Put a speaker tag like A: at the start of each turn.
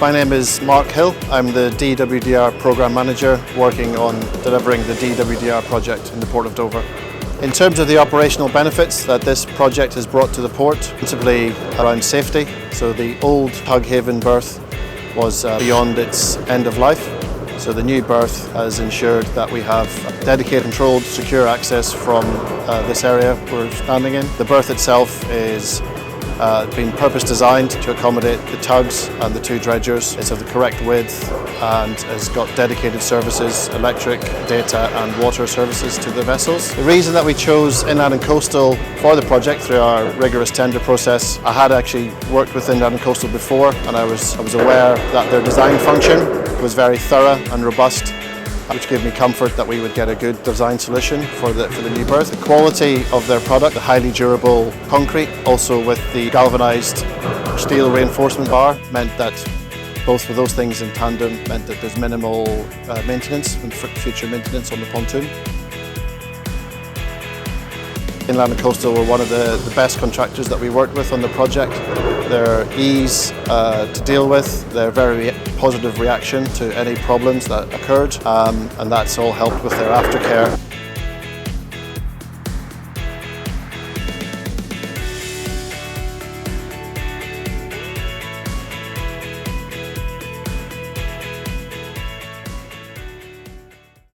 A: My name is Mark Hill. I'm the DWDR Programme Manager working on delivering the DWDR project in the Port of Dover. In terms of the operational benefits that this project has brought to the port, principally around safety. So the old Tug Haven berth was beyond its end of life. So the new berth has ensured that we have dedicated, controlled, secure access from this area we're standing in. The berth itself is been purpose designed to accommodate the tugs and the two dredgers. It's of the correct width and has got dedicated services, electric, data and water services to the vessels. The reason that we chose Inland and Coastal for the project through our rigorous tender process, I had actually worked with Inland and Coastal before, and I was aware that their design function was very thorough and robust, which gave me comfort that we would get a good design solution for the new berth. The quality of their product, the highly durable concrete, also with the galvanised steel reinforcement bar, meant that both of those things in tandem meant that there's minimal maintenance and future maintenance on the pontoon. Inland and Coastal were one of the best contractors that we worked with on the project. Their ease to deal with, their very positive reaction to any problems that occurred, and that's all helped with their aftercare.